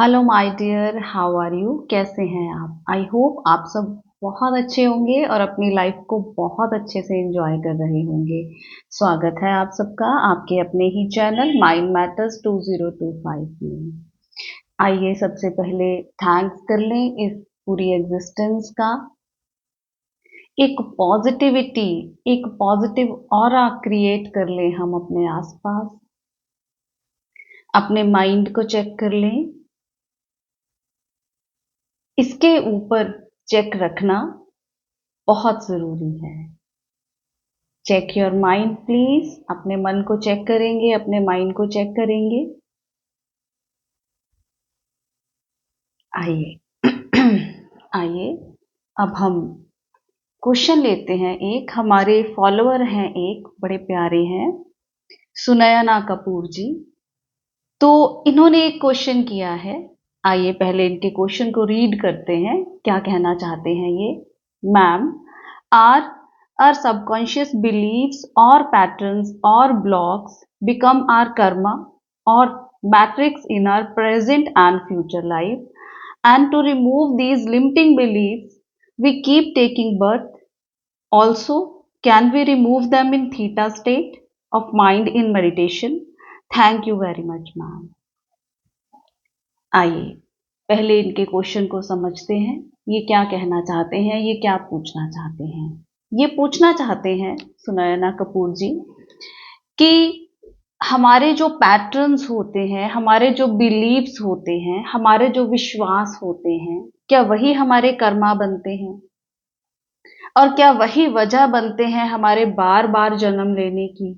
Hello my dear, how are you? कैसे हैं आप? आई होप आप सब बहुत अच्छे होंगे और अपनी लाइफ को बहुत अच्छे से एंजॉय कर रहे होंगे। स्वागत है आप सबका आपके अपने ही चैनल माइंड मैटर्स 2025 में। आइए सबसे पहले थैंक्स कर लें इस पूरी एग्जिस्टेंस का। एक पॉजिटिविटी, एक पॉजिटिव ऑरा क्रिएट कर लें हम अपने आसपास। अपने माइंड को चेक कर लें। इसके ऊपर चेक रखना बहुत ज़रूरी है। Check your mind please. अपने मन को चेक करेंगे, अपने माइंड को चेक करेंगे। आइए आइए अब हम क्वेश्चन लेते हैं। एक हमारे फॉलोअर हैं, एक बड़े प्यारे हैं, सुनयना कपूर जी। तो इन्होंने एक क्वेश्चन किया है। आइए पहले इनके क्वेश्चन को रीड करते हैं, क्या कहना चाहते हैं ये। Ma'am, are our subconscious beliefs or patterns or blocks become our karma or matrix in our present and future life, and to remove these limiting beliefs we keep taking birth. Also, can we remove them in theta state of mind in meditation? Thank you very much, ma'am. आइए पहले इनके question को समझते हैं। ये क्या कहना चाहते हैं, ये क्या पूछना चाहते हैं। ये पूछना चाहते हैं सुनयना कपूर जी कि हमारे जो पैटर्न्स होते हैं, हमारे जो बिलीव्स होते हैं, हमारे जो विश्वास होते हैं, क्या वही हमारे कर्मा बनते हैं? और क्या वही वजह बनते हैं हमारे बार बार जन्म लेने की?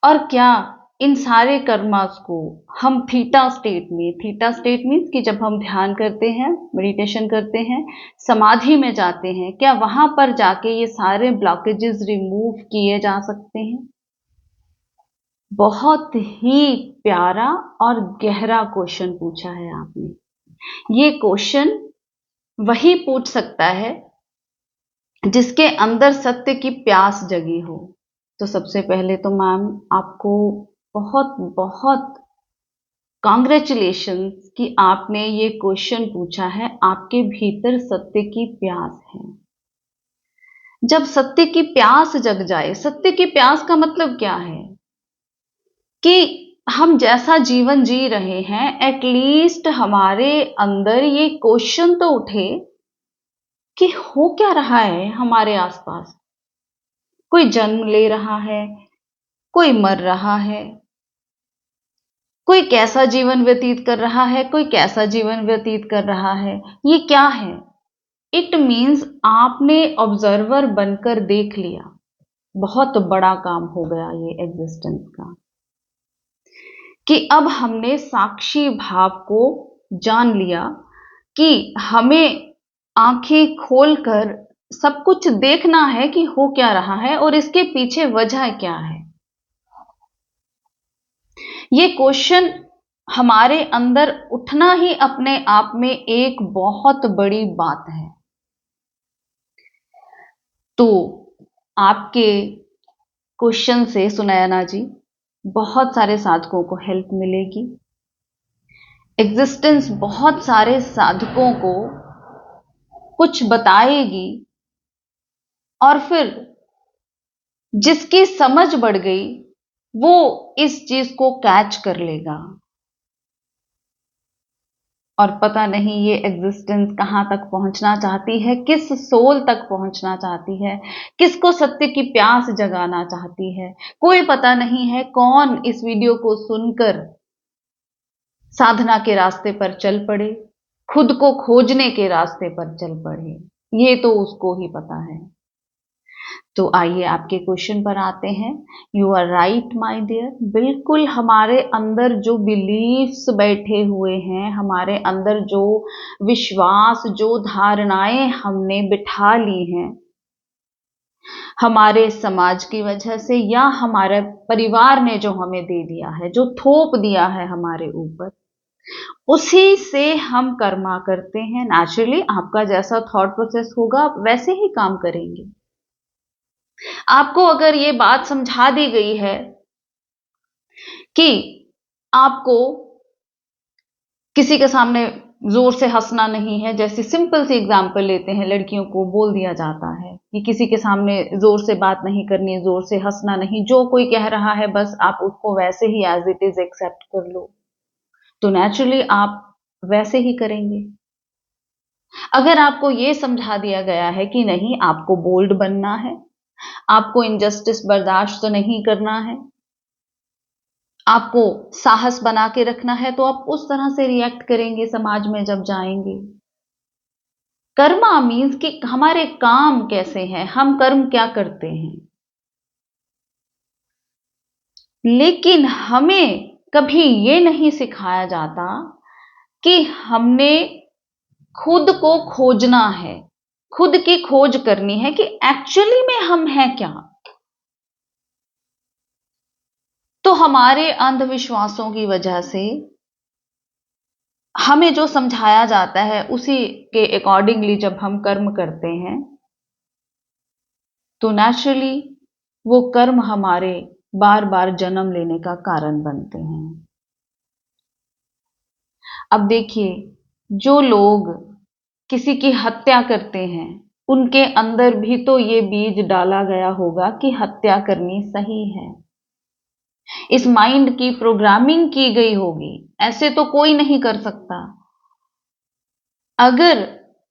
और क्या इन सारे कर्मास को हम थीटा स्टेट में, थीटा स्टेट मीन्स कि जब हम ध्यान करते हैं, मेडिटेशन करते हैं, समाधि में जाते हैं, क्या वहां पर जाके ये सारे ब्लॉकेजेस रिमूव किए जा सकते हैं? बहुत ही प्यारा और गहरा क्वेश्चन पूछा है आपने। ये क्वेश्चन वही पूछ सकता है जिसके अंदर सत्य की प्यास जगी हो। तो सबसे पहले तो मैम आपको बहुत बहुत कॉन्ग्रेचुलेशंस कि आपने ये क्वेश्चन पूछा है। आपके भीतर सत्य की प्यास है। जब सत्य की प्यास जग जाए, सत्य की प्यास का मतलब क्या है कि हम जैसा जीवन जी रहे हैं, एटलीस्ट हमारे अंदर ये क्वेश्चन तो उठे कि हो क्या रहा है हमारे आसपास। कोई जन्म ले रहा है, कोई मर रहा है, कोई कैसा जीवन व्यतीत कर रहा है, कोई कैसा जीवन व्यतीत कर रहा है। ये क्या है? इट मीन्स आपने ऑब्जर्वर बनकर देख लिया। बहुत बड़ा काम हो गया ये एग्जिस्टेंस का, कि अब हमने साक्षी भाव को जान लिया कि हमें आंखें खोलकर सब कुछ देखना है कि हो क्या रहा है और इसके पीछे वजह क्या है। ये क्वेश्चन हमारे अंदर उठना ही अपने आप में एक बहुत बड़ी बात है। तो आपके क्वेश्चन से सुनयना जी बहुत सारे साधकों को हेल्प मिलेगी। एग्जिस्टेंस बहुत सारे साधकों को कुछ बताएगी और फिर जिसकी समझ बढ़ गई वो इस चीज को कैच कर लेगा। और पता नहीं ये एग्जिस्टेंस कहां तक पहुंचना चाहती है, किस सोल तक पहुंचना चाहती है, किसको सत्य की प्यास जगाना चाहती है। कोई पता नहीं है कौन इस वीडियो को सुनकर साधना के रास्ते पर चल पड़े, खुद को खोजने के रास्ते पर चल पड़े। ये तो उसको ही पता है। तो आइए आपके क्वेश्चन पर आते हैं। You are right my dear. बिल्कुल हमारे अंदर जो बिलीफ्स बैठे हुए हैं, हमारे अंदर जो विश्वास, जो धारणाएं हमने बिठा ली हैं, हमारे समाज की वजह से या हमारे परिवार ने जो हमें दे दिया है, जो थोप दिया है हमारे ऊपर, उसी से हम कर्मा करते हैं। नेचुरली आपका जैसा थॉट प्रोसेस होगा आप वैसे ही काम करेंगे। आपको अगर ये बात समझा दी गई है कि आपको किसी के सामने जोर से हंसना नहीं है। जैसे सिंपल सी एग्जांपल लेते हैं, लड़कियों को बोल दिया जाता है कि किसी के सामने जोर से बात नहीं करनी, जोर से हंसना नहीं, जो कोई कह रहा है बस आप उसको वैसे ही एज इट इज एक्सेप्ट कर लो, तो नेचुरली आप वैसे ही करेंगे। अगर आपको ये समझा दिया गया है कि नहीं, आपको बोल्ड बनना है, आपको इनजस्टिस बर्दाश्त नहीं करना है, आपको साहस बना के रखना है, तो आप उस तरह से रिएक्ट करेंगे समाज में जब जाएंगे। कर्मा मीन्स कि हमारे काम कैसे हैं, हम कर्म क्या करते हैं। लेकिन हमें कभी ये नहीं सिखाया जाता कि हमने खुद को खोजना है, खुद की खोज करनी है कि एक्चुअली में हम हैं क्या। तो हमारे अंधविश्वासों की वजह से हमें जो समझाया जाता है उसी के अकॉर्डिंगली जब हम कर्म करते हैं, तो नेचुरली वो कर्म हमारे बार बार जन्म लेने का कारण बनते हैं। अब देखिए, जो लोग किसी की हत्या करते हैं, उनके अंदर भी तो ये बीज डाला गया होगा कि हत्या करनी सही है। इस माइंड की प्रोग्रामिंग की गई होगी, ऐसे तो कोई नहीं कर सकता। अगर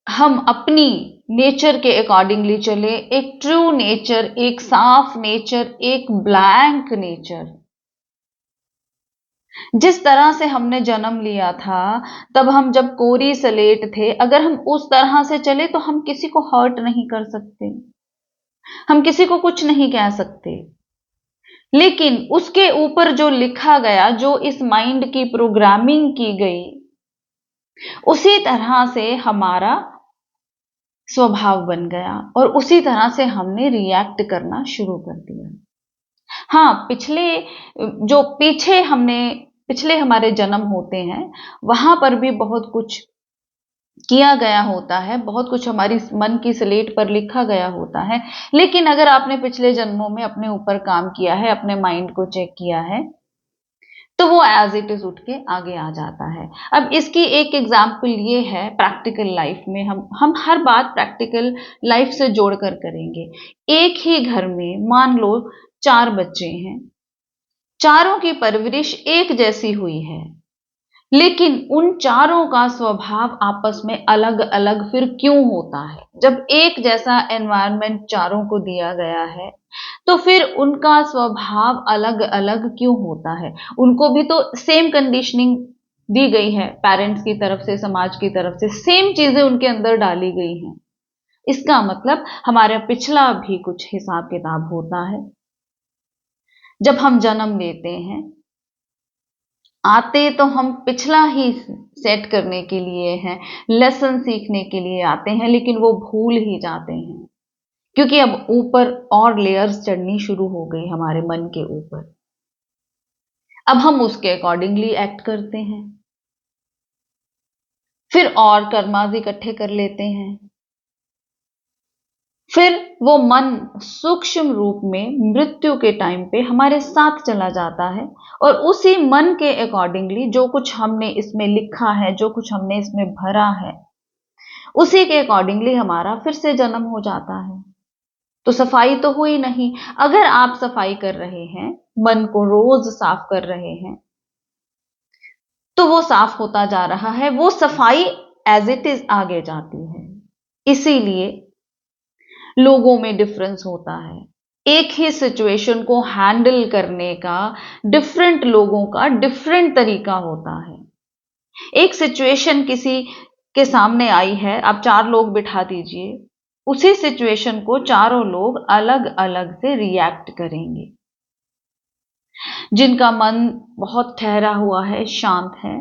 हम अपनी नेचर के अकॉर्डिंगली चले, एक ट्रू नेचर, एक साफ नेचर, एक ब्लैंक नेचर, जिस तरह से हमने जन्म लिया था, तब हम जब कोरी सलेट थे, अगर हम उस तरह से चले तो हम किसी को हर्ट नहीं कर सकते, हम किसी को कुछ नहीं कह सकते। लेकिन उसके ऊपर जो लिखा गया, जो इस माइंड की प्रोग्रामिंग की गई, उसी तरह से हमारा स्वभाव बन गया और उसी तरह से हमने रिएक्ट करना शुरू कर दिया। हाँ, पिछले हमारे जन्म होते हैं, वहां पर भी बहुत कुछ किया गया होता है, बहुत कुछ हमारी मन की स्लेट पर लिखा गया होता है। लेकिन अगर आपने पिछले जन्मों में अपने ऊपर काम किया है, अपने माइंड को चेक किया है, तो वो एज इट इज उठ के आगे आ जाता है। अब इसकी एक एग्जाम्पल ये है प्रैक्टिकल लाइफ में, हम हर बात प्रैक्टिकल लाइफ से जोड़कर करेंगे। एक ही घर में मान लो 4 बच्चे हैं, चारों की परवरिश एक जैसी हुई है, लेकिन उन चारों का स्वभाव आपस में अलग अलग फिर क्यों होता है? जब एक जैसा एनवायरनमेंट चारों को दिया गया है, तो फिर उनका स्वभाव अलग अलग क्यों होता है? उनको भी तो सेम कंडीशनिंग दी गई है, पेरेंट्स की तरफ से, समाज की तरफ से सेम चीजें उनके अंदर डाली गई हैं। इसका मतलब हमारा पिछला भी कुछ हिसाब किताब होता है। जब हम जन्म लेते हैं, आते तो हम पिछला ही सेट करने के लिए हैं, लेसन सीखने के लिए आते हैं, लेकिन वो भूल ही जाते हैं, क्योंकि अब ऊपर और लेयर्स चढ़नी शुरू हो गई हमारे मन के ऊपर। अब हम उसके अकॉर्डिंगली एक्ट करते हैं, फिर और कर्माज इकट्ठे कर लेते हैं, फिर वो मन सूक्ष्म रूप में मृत्यु के टाइम पे हमारे साथ चला जाता है, और उसी मन के अकॉर्डिंगली जो कुछ हमने इसमें लिखा है, जो कुछ हमने इसमें भरा है, उसी के अकॉर्डिंगली हमारा फिर से जन्म हो जाता है। तो सफाई तो हुई नहीं। अगर आप सफाई कर रहे हैं, मन को रोज साफ कर रहे हैं, तो वो साफ होता जा रहा है, वो सफाई एज इट इज आगे जाती है। इसीलिए लोगों में डिफरेंस होता है। एक ही सिचुएशन को हैंडल करने का डिफरेंट लोगों का डिफरेंट तरीका होता है। एक सिचुएशन किसी के सामने आई है, आप 4 लोग बिठा दीजिए, उसी सिचुएशन को चारों लोग अलग अलग से रिएक्ट करेंगे। जिनका मन बहुत ठहरा हुआ है, शांत है,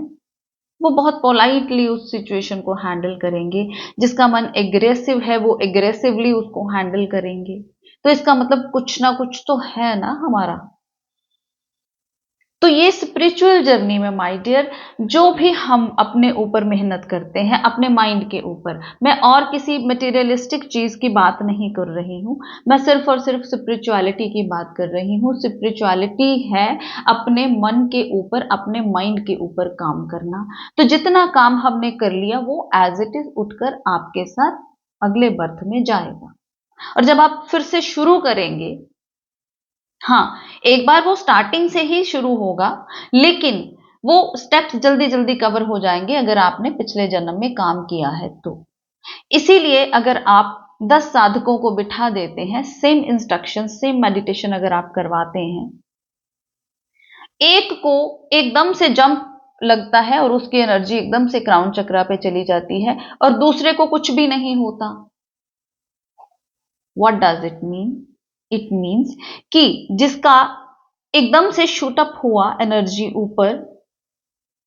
वो बहुत पोलाइटली उस सिचुएशन को हैंडल करेंगे। जिसका मन एग्रेसिव है, वो एग्रेसिवली उसको हैंडल करेंगे। तो इसका मतलब कुछ ना कुछ तो है ना हमारा। तो ये स्पिरिचुअल जर्नी में माय डियर, जो भी हम अपने ऊपर मेहनत करते हैं, अपने माइंड के ऊपर, मैं और किसी मटेरियलिस्टिक चीज की बात नहीं कर रही हूं, मैं सिर्फ और सिर्फ स्पिरिचुअलिटी की बात कर रही हूं। स्पिरिचुअलिटी है अपने मन के ऊपर, अपने माइंड के ऊपर काम करना। तो जितना काम हमने कर लिया वो एज इट इज उठकर आपके साथ अगले बर्थ में जाएगा। और जब आप फिर से शुरू करेंगे, हाँ, एक बार वो स्टार्टिंग से ही शुरू होगा, लेकिन वो स्टेप्स जल्दी जल्दी कवर हो जाएंगे अगर आपने पिछले जन्म में काम किया है तो। इसीलिए अगर आप 10 साधकों को बिठा देते हैं, सेम इंस्ट्रक्शन, सेम मेडिटेशन अगर आप करवाते हैं, एक को एकदम से जंप लगता है और उसकी एनर्जी एकदम से क्राउन चक्रा पे चली जाती है, और दूसरे को कुछ भी नहीं होता। What does it mean? It means कि जिसका एकदम से शूटअप हुआ एनर्जी ऊपर,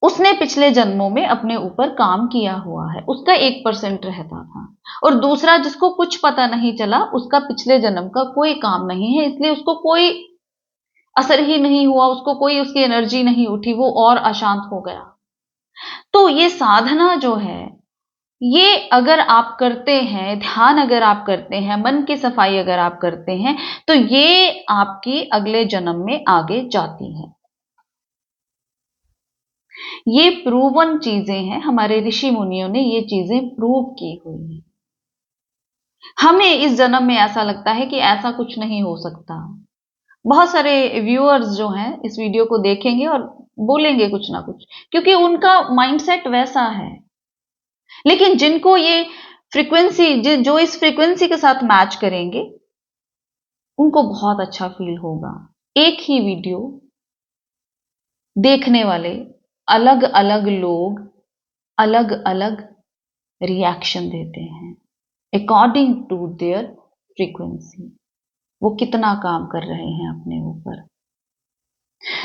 उसने पिछले जन्मों में अपने ऊपर काम किया हुआ है, उसका 1% रहता था। और दूसरा जिसको कुछ पता नहीं चला, उसका पिछले जन्म का कोई काम नहीं है, इसलिए उसको कोई असर ही नहीं हुआ, उसको कोई उसकी एनर्जी नहीं उठी, वो और अशांत हो गया। तो ये साधना जो है, ये अगर आप करते हैं, ध्यान अगर आप करते हैं, मन की सफाई अगर आप करते हैं, तो ये आपकी अगले जन्म में आगे जाती है। ये प्रूवन चीजें हैं, हमारे ऋषि मुनियों ने ये चीजें प्रूव की हुई हैं। हमें इस जन्म में ऐसा लगता है कि ऐसा कुछ नहीं हो सकता। बहुत सारे व्यूअर्स जो हैं इस वीडियो को देखेंगे और बोलेंगे कुछ ना कुछ, क्योंकि उनका माइंडसेट वैसा है। लेकिन जिनको ये फ्रीक्वेंसी, जो इस फ्रीक्वेंसी के साथ मैच करेंगे, उनको बहुत अच्छा फील होगा। एक ही वीडियो देखने वाले अलग अलग लोग अलग अलग रिएक्शन देते हैं अकॉर्डिंग टू देयर फ्रीक्वेंसी। वो कितना काम कर रहे हैं अपने ऊपर।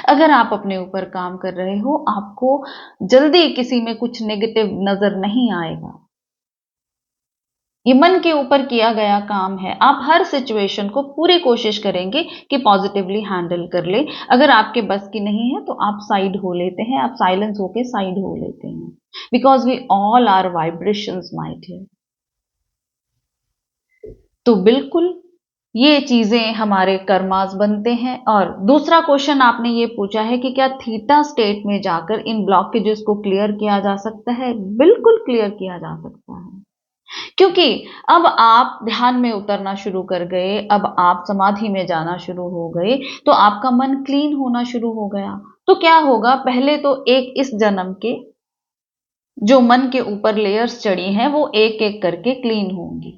अगर आप अपने ऊपर काम कर रहे हो, आपको जल्दी किसी में कुछ नेगेटिव नजर नहीं आएगा। ये मन के ऊपर किया गया काम है। आप हर सिचुएशन को पूरी कोशिश करेंगे कि पॉजिटिवली हैंडल कर ले। अगर आपके बस की नहीं है तो आप साइड हो लेते हैं, आप साइलेंस होके साइड हो लेते हैं, because we all are vibrations my dear. तो बिल्कुल ये चीजें हमारे कर्मास बनते हैं। और दूसरा क्वेश्चन आपने ये पूछा है कि क्या थीटा स्टेट में जाकर इन ब्लॉकेजेस को क्लियर किया जा सकता है? बिल्कुल क्लियर किया जा सकता है, क्योंकि अब आप ध्यान में उतरना शुरू कर गए, अब आप समाधि में जाना शुरू हो गए, तो आपका मन क्लीन होना शुरू हो गया। तो क्या होगा, पहले तो एक इस जन्म के जो मन के ऊपर लेयर्स चढ़ी हैं वो एक एक करके क्लीन होंगी।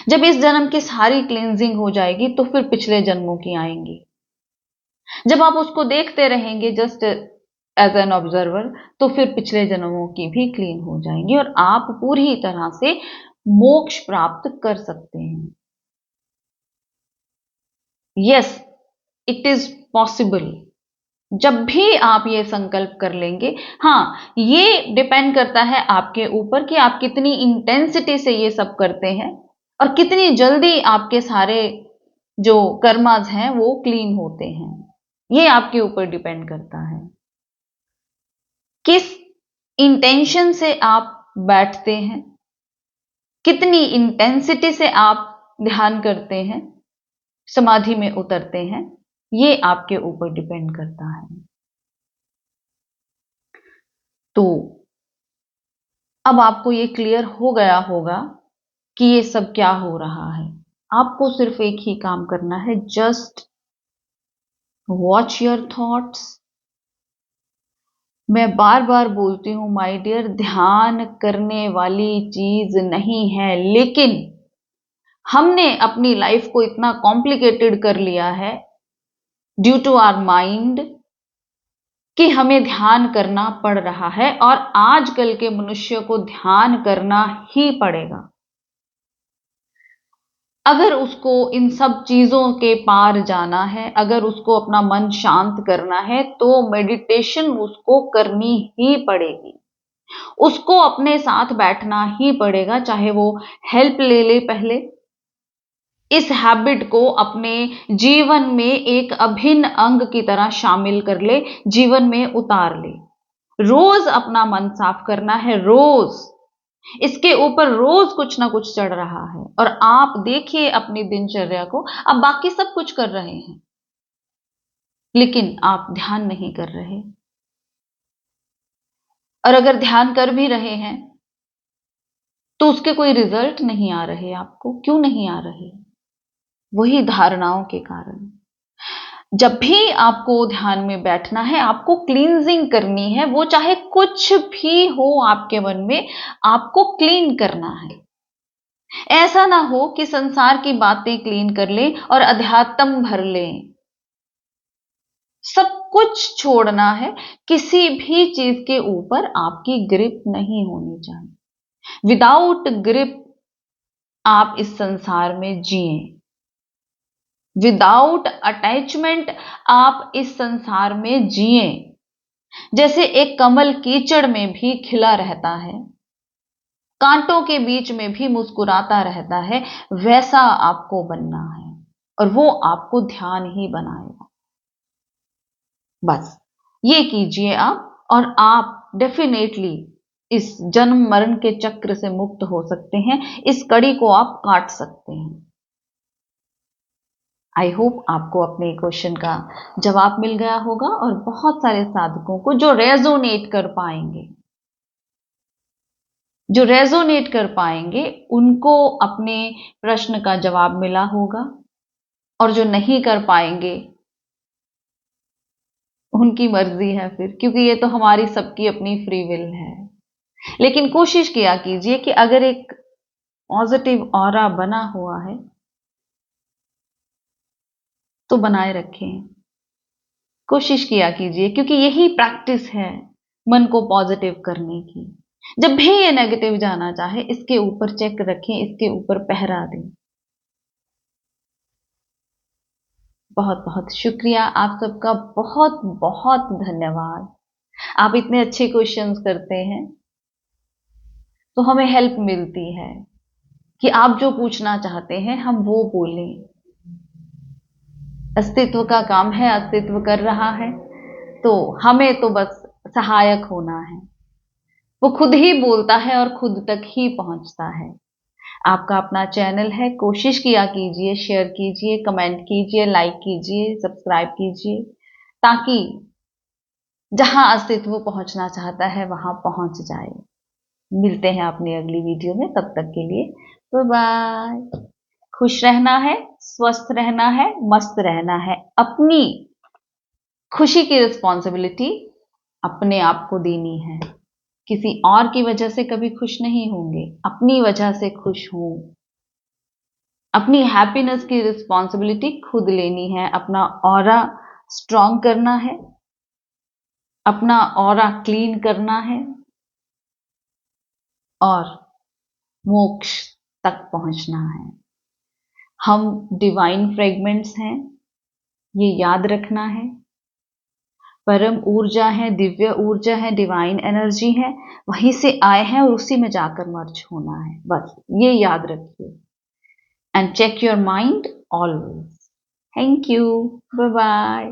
जब इस जन्म की सारी क्लींजिंग हो जाएगी तो फिर पिछले जन्मों की आएंगी। जब आप उसको देखते रहेंगे जस्ट एज एन ऑब्जर्वर, तो फिर पिछले जन्मों की भी क्लीन हो जाएंगी और आप पूरी तरह से मोक्ष प्राप्त कर सकते हैं। Yes, it is possible. जब भी आप ये संकल्प कर लेंगे। हाँ, ये डिपेंड करता है आपके ऊपर कि आप कितनी इंटेंसिटी से ये सब करते हैं और कितनी जल्दी आपके सारे जो कर्मास हैं वो क्लीन होते हैं। ये आपके ऊपर डिपेंड करता है किस इंटेंशन से आप बैठते हैं, कितनी इंटेंसिटी से आप ध्यान करते हैं, समाधि में उतरते हैं। ये आपके ऊपर डिपेंड करता है। तो अब आपको ये क्लियर हो गया होगा कि ये सब क्या हो रहा है। आपको सिर्फ एक ही काम करना है, जस्ट वॉच योर थॉट्स। मैं बार बार बोलती हूं माय डियर, ध्यान करने वाली चीज नहीं है, लेकिन हमने अपनी लाइफ को इतना कॉम्प्लिकेटेड कर लिया है ड्यू टू आवर माइंड कि हमें ध्यान करना पड़ रहा है। और आजकल के मनुष्य को ध्यान करना ही पड़ेगा अगर उसको इन सब चीजों के पार जाना है, अगर उसको अपना मन शांत करना है, तो मेडिटेशन उसको करनी ही पड़ेगी। उसको अपने साथ बैठना ही पड़ेगा, चाहे वो हेल्प ले ले पहले, इस हैबिट को अपने जीवन में एक अभिन्न अंग की तरह शामिल कर ले, जीवन में उतार ले। रोज अपना मन साफ करना है, रोज इसके ऊपर रोज कुछ ना कुछ चढ़ रहा है। और आप देखिए अपनी दिनचर्या को, आप बाकी सब कुछ कर रहे हैं लेकिन आप ध्यान नहीं कर रहे। और अगर ध्यान कर भी रहे हैं तो उसके कोई रिजल्ट नहीं आ रहे आपको। क्यों नहीं आ रहे? वही धारणाओं के कारण। जब भी आपको ध्यान में बैठना है, आपको क्लींजिंग करनी है, वो चाहे कुछ भी हो आपके मन में, आपको क्लीन करना है। ऐसा ना हो कि संसार की बातें क्लीन कर लें और अध्यात्म भर लें। सब कुछ छोड़ना है, किसी भी चीज के ऊपर आपकी ग्रिप नहीं होनी चाहिए। विदाउट ग्रिप आप इस संसार में जिए, विदाउट अटैचमेंट आप इस संसार में जिए। जैसे एक कमल कीचड़ में भी खिला रहता है, कांटों के बीच में भी मुस्कुराता रहता है, वैसा आपको बनना है और वो आपको ध्यान ही बनाएगा। बस ये कीजिए आप, और आप डेफिनेटली इस जन्म मरण के चक्र से मुक्त हो सकते हैं। इस कड़ी को आप काट सकते हैं। आई होप आपको अपने क्वेश्चन का जवाब मिल गया होगा और बहुत सारे साधकों को जो रेजोनेट कर पाएंगे, उनको अपने प्रश्न का जवाब मिला होगा। और जो नहीं कर पाएंगे उनकी मर्जी है फिर, क्योंकि ये तो हमारी सबकी अपनी फ्री विल है। लेकिन कोशिश किया कीजिए कि अगर एक पॉजिटिव ऑरा बना हुआ है तो बनाए रखें। कोशिश किया कीजिए, क्योंकि यही प्रैक्टिस है मन को पॉजिटिव करने की। जब भी ये नेगेटिव जाना चाहे, इसके ऊपर चेक रखें, इसके ऊपर पहरा दें। बहुत बहुत शुक्रिया, आप सबका बहुत बहुत धन्यवाद। आप इतने अच्छे क्वेश्चंस करते हैं तो हमें हेल्प मिलती है कि आप जो पूछना चाहते हैं हम वो बोलें। अस्तित्व का काम है, अस्तित्व कर रहा है, तो हमें तो बस सहायक होना है। वो खुद ही बोलता है और खुद तक ही पहुंचता है। आपका अपना चैनल है, कोशिश किया कीजिए, शेयर कीजिए, कमेंट कीजिए, लाइक कीजिए, सब्सक्राइब कीजिए, ताकि जहां अस्तित्व पहुंचना चाहता है वहां पहुंच जाए। मिलते हैं अपनी अगली वीडियो में, तब तक के लिए बाय बाय। खुश रहना है, स्वस्थ रहना है, मस्त रहना है। अपनी खुशी की रिस्पॉन्सिबिलिटी अपने आप को देनी है। किसी और की वजह से कभी खुश नहीं होंगे, अपनी वजह से खुश हूं। अपनी हैप्पीनेस की रिस्पॉन्सिबिलिटी खुद लेनी है। अपना ऑरा स्ट्रॉन्ग करना है, अपना ऑरा क्लीन करना है और मोक्ष तक पहुंचना है। हम डिवाइन फ्रेगमेंट्स हैं, ये याद रखना है। परम ऊर्जा है, दिव्य ऊर्जा है, डिवाइन एनर्जी है, वहीं से आए हैं और उसी में जाकर मर्ज होना है। बस ये याद रखिए। And check your mind always. Thank you, bye bye.